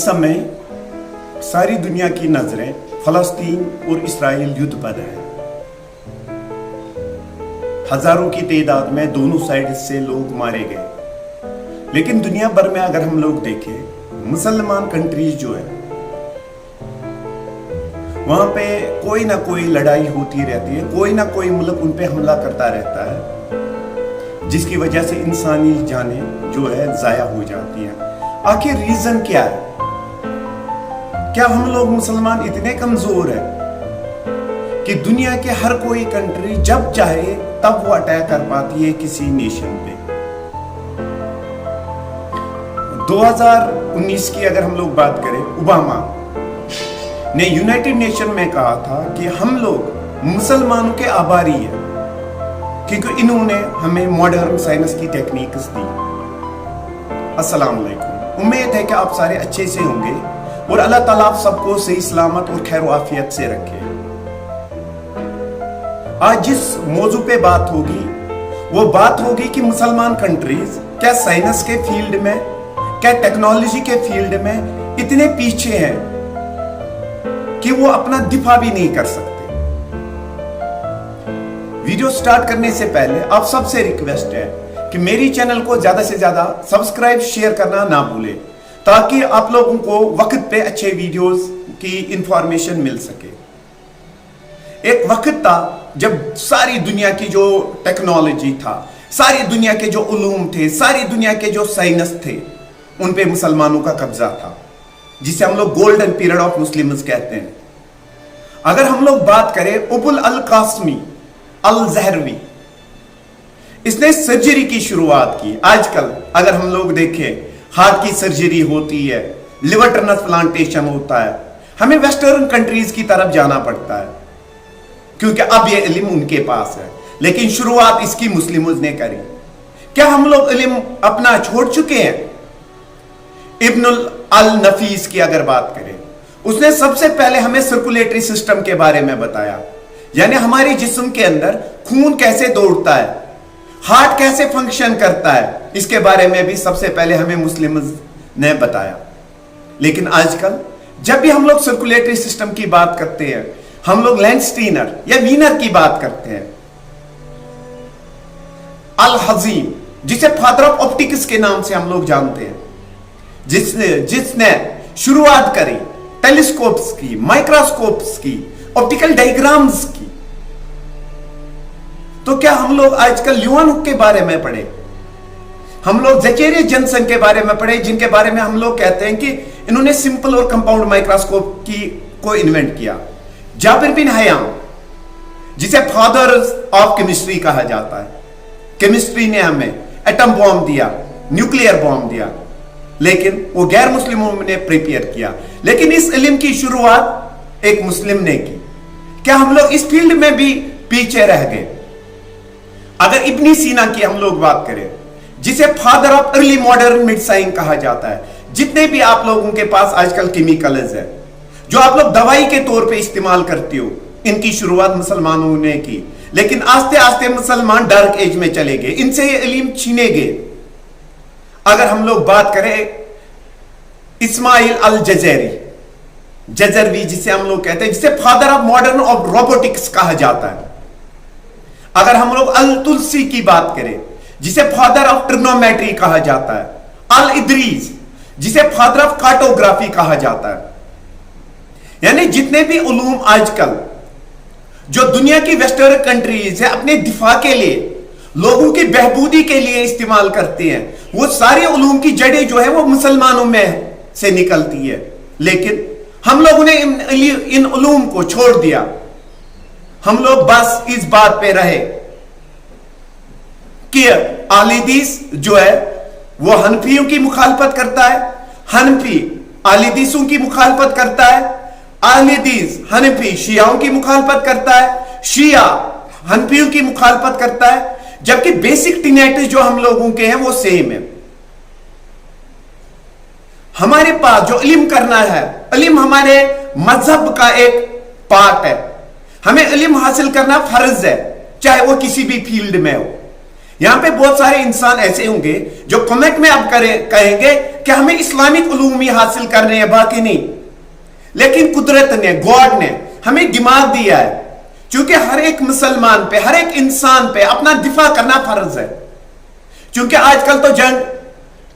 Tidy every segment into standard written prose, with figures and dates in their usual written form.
इस समय सारी दुनिया की नजरें फलस्तीन और इस्राइल युद्ध पर है। हजारों की तादाद में दोनों साइड से लोग मारे गए। लेकिन दुनिया भर में अगर हम लोग देखें, मुसलमान कंट्रीज जो है वहां पे कोई ना कोई लड़ाई होती रहती है, कोई ना कोई मुल्क उन पे हमला करता रहता है, जिसकी वजह से इंसानी जानें जो है जाया हो जाती हैं। आखिर रीजन क्या है? क्या हम लोग मुसलमान इतने कमजोर हैं कि दुनिया के हर कोई कंट्री जब चाहे तब वो अटैक कर पाती है किसी नेशन पे? 2019 की अगर हम लोग बात करें, ओबामा ने यूनाइटेड नेशन में कहा था कि हम लोग मुसलमानों के आभारी हैं क्योंकि इन्होंने हमें मॉडर्न साइंस की टेक्निक्स दी। अस्सलाम वालेकुम। उम्मीद है कि आप सारे अच्छे से होंगे और अल्लाह ताला आप सबको सही सलामत और खैर आफियत से रखे। आज जिस मौजू पे बात होगी वो बात होगी कि मुसलमान कंट्रीज क्या साइंस के फील्ड में, क्या टेक्नोलॉजी के फील्ड में इतने पीछे हैं कि वो अपना दिफा भी नहीं कर सकते। वीडियो स्टार्ट करने से पहले आप सबसे रिक्वेस्ट है कि मेरी चैनल को ज्यादा से ज्यादा सब्सक्राइब शेयर करना ना भूलें, ताकि आप लोगों को वक्त पे अच्छे वीडियोस की इंफॉर्मेशन मिल सके। एक वक्त था जब सारी दुनिया की जो टेक्नोलॉजी था, सारी दुनिया के जो उलूम थे, सारी दुनिया के जो साइंस थे, उन पे मुसलमानों का कब्जा था, जिसे हम लोग गोल्डन पीरियड ऑफ मुस्लिम्स कहते हैं। अगर हम लोग बात करें अबुल अल कासमी अल जहरवी, इसने सर्जरी की शुरुआत की। आजकल अगर हम लोग देखें, हार्ट की सर्जरी होती है, लिवर ट्रांसप्लांटेशन होता है, हमें वेस्टर्न कंट्रीज की तरफ जाना पड़ता है क्योंकि अब ये इल्म उनके पास है। लेकिन शुरुआत इसकी मुस्लिमों ने करी। क्या हम लोग इल्म अपना छोड़ चुके हैं? इब्नुल अल नफीस की अगर बात करें, उसने सबसे पहले हमें सर्कुलेटरी सिस्टम के बारे में बताया, यानी हमारे जिस्म के अंदर खून कैसे दौड़ता है, हार्ट कैसे फंक्शन करता है, इसके बारे में भी सबसे पहले हमें मुस्लिम ने बताया। लेकिन आजकल जब भी हम लोग सर्कुलेटरी सिस्टम की बात करते हैं, हम लोग लैंडस्टीनर या वीनर की बात करते हैं। अल हजीम, जिसे फादर ऑफ ऑप्टिक्स के नाम से हम लोग जानते हैं, जिसने शुरुआत करी टेलीस्कोप्स की, माइक्रोस्कोप्स की, ऑप्टिकल डायग्राम्स की। तो क्या हम लोग आजकल ल्यूवान के बारे में पढ़े, हम लोग ज़ेकेरिया जॉनसन के बारे में पढ़े, जिनके बारे में हम लोग कहते हैं कि इन्होंने सिंपल और कंपाउंड माइक्रोस्कोप को इन्वेंट किया। जाबिर बिन हयाम, जिसे फादर ऑफ केमिस्ट्री कहा जाता है, केमिस्ट्री ने हमें एटम बॉम्ब दिया, न्यूक्लियर बॉम्ब दिया, लेकिन वो गैर मुस्लिमों ने प्रिपेयर किया। लेकिन इस इल्म की शुरुआत एक मुस्लिम ने की। क्या हम लोग इस फील्ड में भी पीछे रह गए? अगर इब्नी सीना की हम लोग बात करें, जिसे father of early modern medicine कहा जाता है, जितने भी आप लोगों के पास आजकल केमिकल्स है जो आप लोग दवाई के तौर पे इस्तेमाल करते हो, इनकी शुरुआत मुसलमानों ने की। लेकिन आस्ते आस्ते मुसलमान डार्क एज में चले गए, इनसे ये इल्म छीने गए। अगर हम लोग बात करें इस्माइल अल जजरवी, जिसे हम लोग कहते हैं, जिसे father of modern of robotics कहा जाता है। अगर हम लोग अल तुलसी की बात करें, जिसे फादर ऑफ ट्रिग्नोमेट्री कहा जाता है। अल इदरीस, जिसे फादर ऑफ कार्टोग्राफी कहा जाता है। यानी जितने भी उलूम आजकल जो दुनिया की वेस्टर्न कंट्रीज है अपने दिफा के लिए, लोगों की बहबूदी के लिए इस्तेमाल करते हैं, वो सारे उलूम की जड़ें जो है वो मुसलमानों में से निकलती है। लेकिन हम लोगों ने इन उलूम को छोड़ दिया। हम लोग बस इस बात पे रहे कि अहले हदीस जो है वो हनफियों की मुखालफत करता है, हनफी अहले हदीसों की मुखालफत करता है, अहले हदीस हनफी शियाओं की मुखालफत करता है, शिया हनफियों की मुखालफत करता है, जबकि बेसिक टीनेट्स जो हम लोगों के हैं वो सेम है। हमारे पास जो इल्म करना है, इल्म हमारे मजहब का एक पार्ट है। हमें इल्म हासिल करना फर्ज है, चाहे वो किसी भी फील्ड में हो। यहां पे बहुत सारे इंसान ऐसे होंगे जो कमेंट में अब कहेंगे कि हमें इस्लामिक उलूम ही हासिल करने हैं, बाकी नहीं। लेकिन कुदरत ने, गॉड ने हमें दिमाग दिया है, क्योंकि हर एक मुसलमान पे, हर एक इंसान पे अपना दिफा करना फर्ज है। क्योंकि आजकल तो जंग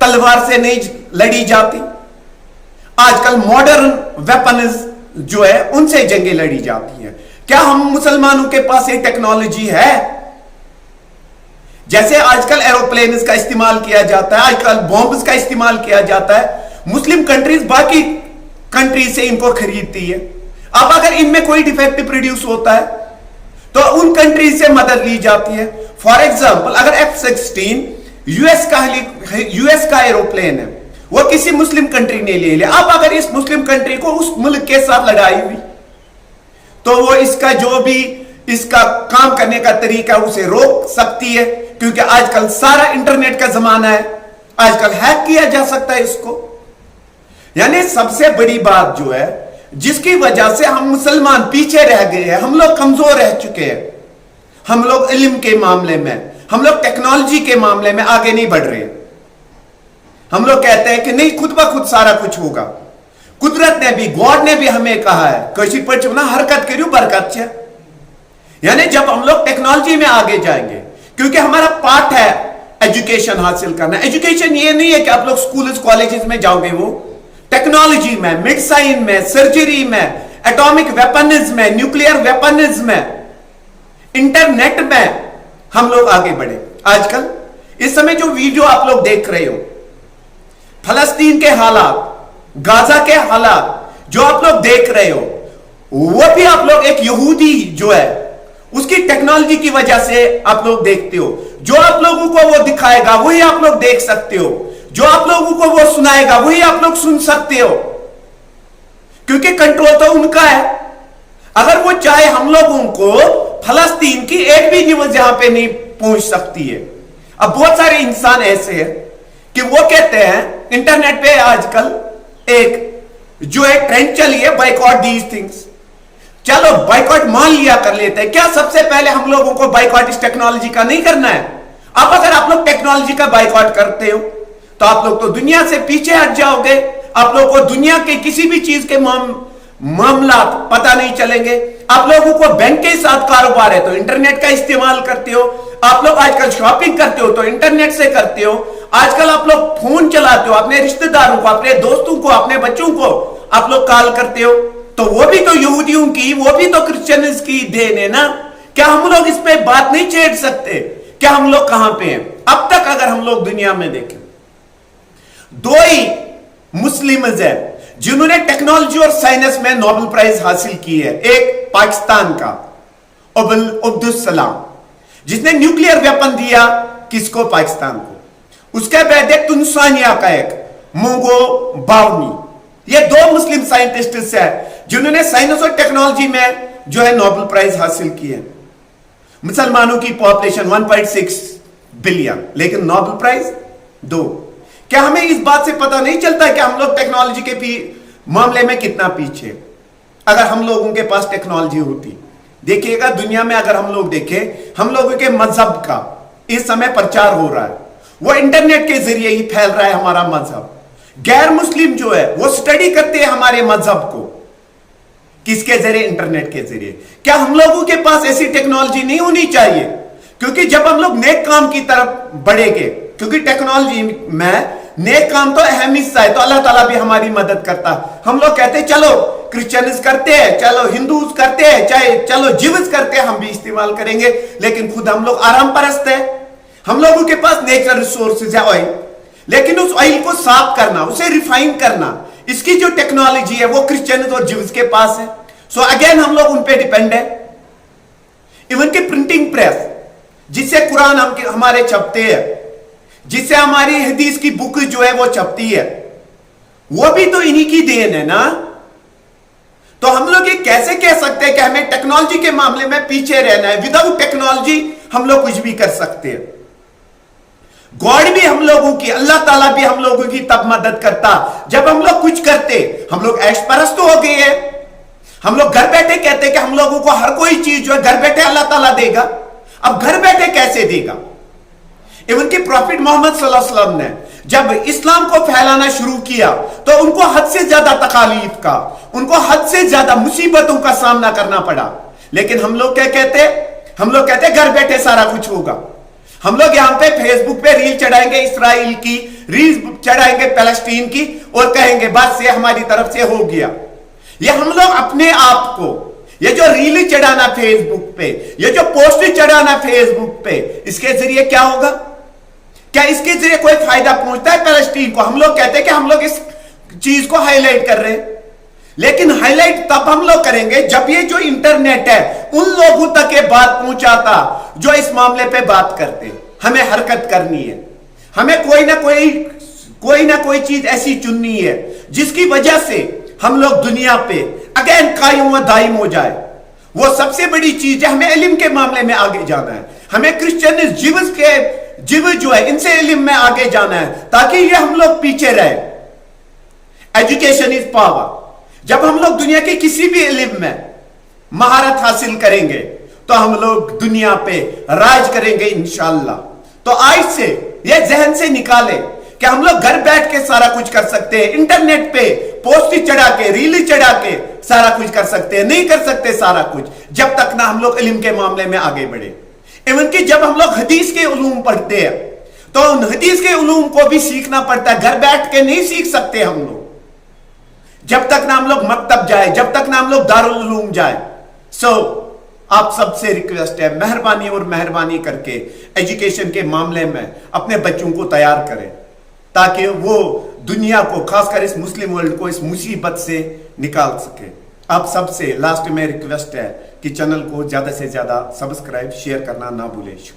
तलवार से नहीं लड़ी जाती, आजकल मॉडर्न वेपन्स जो है उनसे जंगें लड़ी जाती हैं। क्या हम मुसलमानों के पास ये टेक्नोलॉजी है? जैसे आजकल एरोप्लेन का इस्तेमाल किया जाता है, आजकल बॉम्ब्स का इस्तेमाल किया जाता है, मुस्लिम कंट्रीज बाकी कंट्रीज से इनको खरीदती है। अब अगर इनमें कोई डिफेक्ट प्रोड्यूस होता है तो उन कंट्रीज से मदद ली जाती है। फॉर एग्जाम्पल, अगर F-16 यूएस का एरोप्लेन है, वो किसी मुस्लिम कंट्री ने ले लिया, अब अगर इस मुस्लिम कंट्री को उस मुल्क के साथ लड़ाई हुई तो वो इसका जो भी इसका काम करने का तरीका उसे रोक सकती है, क्योंकि आजकल सारा इंटरनेट का जमाना है, आजकल हैक किया जा सकता है इसको। यानी सबसे बड़ी बात जो है जिसकी वजह से हम मुसलमान पीछे रह गए हैं, हम लोग कमजोर रह चुके हैं, हम लोग इल्म के मामले में, हम लोग टेक्नोलॉजी के मामले में आगे नहीं बढ़ रहे। हम लोग कहते हैं कि नहीं, खुद ब खुद सारा कुछ होगा। कुदरत ने भी, गॉड ने भी हमें कहा है कशी पर ना हरकत करियो बरकत से। यानी जब हम लोग टेक्नोलॉजी में आगे जाएंगे, क्योंकि हमारा पार्ट है एजुकेशन हासिल करना। एजुकेशन ये नहीं है कि आप लोग स्कूल कॉलेजेस में जाओगे, वो टेक्नोलॉजी में, मेडिसिन में, सर्जरी में, एटॉमिक वेपन्स में, न्यूक्लियर वेपन्स में, इंटरनेट में हम लोग आगे बढ़े। आजकल इस समय जो वीडियो आप लोग देख रहे हो, फलस्तीन के हालात, गाजा के हालात जो आप लोग देख रहे हो, वो भी आप लोग एक यहूदी जो है उसकी टेक्नोलॉजी की वजह से आप लोग देखते हो। जो आप लोगों को वो दिखाएगा वही आप लोग देख सकते हो, जो आप लोगों को वो सुनाएगा वही आप लोग सुन सकते हो, क्योंकि कंट्रोल तो उनका है। अगर वो चाहे हम लोगों को फलस्तीन की एक भी न्यूज यहां पे नहीं पहुंच सकती है। अब बहुत सारे इंसान ऐसे हैं कि वो कहते हैं इंटरनेट पे आजकल एक ट्रेंड चली है, बाइकआउट दीज थिंग्स। चलो बाइकआउट मान लिया कर लेते हैं, क्या सबसे पहले हम लोगों को बाइकआउट इस टेक्नोलॉजी का नहीं करना है? अब अगर आप लोग टेक्नोलॉजी का बाइकआउट करते हो तो आप लोग तो दुनिया से पीछे हट जाओगे, आप लोगों को दुनिया के किसी भी चीज के मामला पता नहीं चलेंगे। आप लोगों को बैंक के साथ कारोबार है तो इंटरनेट का इस्तेमाल करते हो, आप लोग आजकल शॉपिंग करते हो तो इंटरनेट से करते हो, आजकल आप लोग फोन चलाते हो, अपने रिश्तेदारों को, अपने दोस्तों को, अपने बच्चों को आप लोग कॉल करते हो, तो वो भी तो यहूदियों की, वो भी तो क्रिश्चियंस की देन है ना। क्या हम लोग इस पे बात नहीं छेड़ सकते? क्या हम लोग कहां पे हैं? अब तक अगर हम लोग दुनिया में देखें, दो ही मुस्लिम्स है जिन्होंने टेक्नोलॉजी और साइंस में नोबेल प्राइज हासिल की है। एक पाकिस्तान का अब्दुल सलाम, जिसने न्यूक्लियर वेपन दिया किसको? पाकिस्तान को। उसके बाद एक तुनसानिया का एक मुंगो बावनी। ये दो मुस्लिम साइंटिस्ट है जिन्होंने साइंस और टेक्नोलॉजी में जो है नोबेल प्राइज हासिल की है। मुसलमानों की पॉपुलेशन 1.6 बिलियन, लेकिन नोबेल प्राइज 2। क्या हमें इस बात से पता नहीं चलता कि हम लोग टेक्नोलॉजी के मामले में कितना पीछे? अगर हम लोगों के पास टेक्नोलॉजी होती, देखिएगा दुनिया में अगर हम लोग देखें, हम लोगों के मजहब का इस समय प्रचार हो रहा है, वो इंटरनेट के जरिए ही फैल रहा है हमारा मजहब। गैर मुस्लिम जो है वो स्टडी करते हैं हमारे मजहब को, किसके जरिए? इंटरनेट के जरिए। क्या हम लोगों के पास ऐसी टेक्नोलॉजी नहीं होनी चाहिए? क्योंकि जब हम लोग नेक काम की तरफ बढ़ेंगे, क्योंकि टेक्नोलॉजी में नेक काम तो अहम हिस्सा है, तो अल्लाह ताला भी हमारी मदद करता। हम लोग कहते हैं चलो क्रिश्चियंस करते हैं, चलो हिंदूज करते हैं, चाहे चलो जीव्स करते हैं, हम भी इस्तेमाल करेंगे, लेकिन खुद हम लोग आराम परस्त है। हम लोगों के पास नेचुरल रिसोर्सेज है ऑयल, लेकिन उस ऑयल को साफ करना, उसे रिफाइन करना, इसकी जो टेक्नोलॉजी है वो क्रिश्चियंस और जीव्स के पास है। सो अगेन हम लोग उन पे डिपेंड है। इवन के प्रिंटिंग प्रेस जिससे कुरान हमारे छपते हैं, जिससे हमारी हदीस की बुक जो है वो छपती है, वो भी तो इन्हीं की देन है ना। तो हम लोग ये कैसे कह सकते हैं कि हमें टेक्नोलॉजी के मामले में पीछे रहना है? विदाउट टेक्नोलॉजी हम लोग कुछ भी कर सकते हैं। गॉड भी हम लोगों की, अल्लाह ताला भी हम लोगों की तब मदद करता जब हम लोग कुछ करते। हम लोग ऐश परस्त हो गए हैं, हम लोग घर बैठे कहते कि हम लोगों को हर कोई चीज जो है घर बैठे अल्लाह ताला देगा। अब घर बैठे कैसे देगा? इवन कि प्रॉफिट मोहम्मद सल्लल्लाहु अलैहि वसल्लम ने जब इस्लाम को फैलाना शुरू किया तो उनको हद से ज्यादा तकालीफ का, उनको हद से ज्यादा मुसीबतों का सामना करना पड़ा। लेकिन हम लोग क्या कहते, हम लोग कहते घर बैठे सारा कुछ होगा। हम लोग यहां पे फेसबुक पे रील चढ़ाएंगे इसराइल की, रील चढ़ाएंगे पैलेस्टीन की और कहेंगे बस ये हमारी तरफ से हो गया। ये हम लोग अपने आप को, ये जो रील चढ़ाना फेसबुक पे, ये जो पोस्ट चढ़ाना फेसबुक पे, इसके जरिए क्या होगा? क्या इसके जरिए कोई फायदा पहुंचता है पैलेस्टीन को? हम लोग कहते हैं कि हम लोग इस चीज को हाईलाइट कर रहे हैं, लेकिन हाईलाइट तब हम लोग करेंगे जब ये जो इंटरनेट है उन लोगों तक ये बात पहुंचाता जो इस मामले पे बात करते। हमें हरकत करनी है, हमें कोई ना कोई चीज ऐसी चुननी है जिसकी वजह से हम लोग दुनिया पे अगेन कायम व दायम हो जाए। वो सबसे बड़ी चीज है, हमें इल्म के मामले में आगे जाना है। हमें क्रिश्चियन जीव जो है इनसे इल्म में आगे जाना है ताकि ये हम लोग पीछे रहे। Education is power. जब हम लोग दुनिया के किसी भी इल्म में महारत हासिल करेंगे तो हम लोग दुनिया पे राज करेंगे इंशाअल्लाह। तो आज से ये जहन से निकाले कि हम लोग घर बैठ के सारा कुछ कर सकते हैं, इंटरनेट पे पोस्ट चढ़ा के, रील चढ़ा के सारा कुछ कर सकते हैं। नहीं कर सकते सारा कुछ जब तक ना हम लोग इल्म के मामले में आगे बढ़े। इवन कि जब हम लोग हदीस के उलूम पढ़ते हैं तो उन हदीस के उलूम को भी सीखना पड़ता है। घर बैठ के नहीं सीख सकते हम लोग जब तक ना हम लोग मकतब जाए, जब तक ना हम लोग दारुल उलूम जाए। सो आप सबसे रिक्वेस्ट है, मेहरबानी और मेहरबानी करके एजुकेशन के मामले में अपने बच्चों को तैयार करें ताकि वो दुनिया को, खासकर इस मुस्लिम वर्ल्ड को, इस मुसीबत से निकाल सके। आप सबसे लास्ट में रिक्वेस्ट है कि चैनल को ज्यादा से ज्यादा सब्सक्राइब, शेयर करना ना भूलें। शुक्रिया।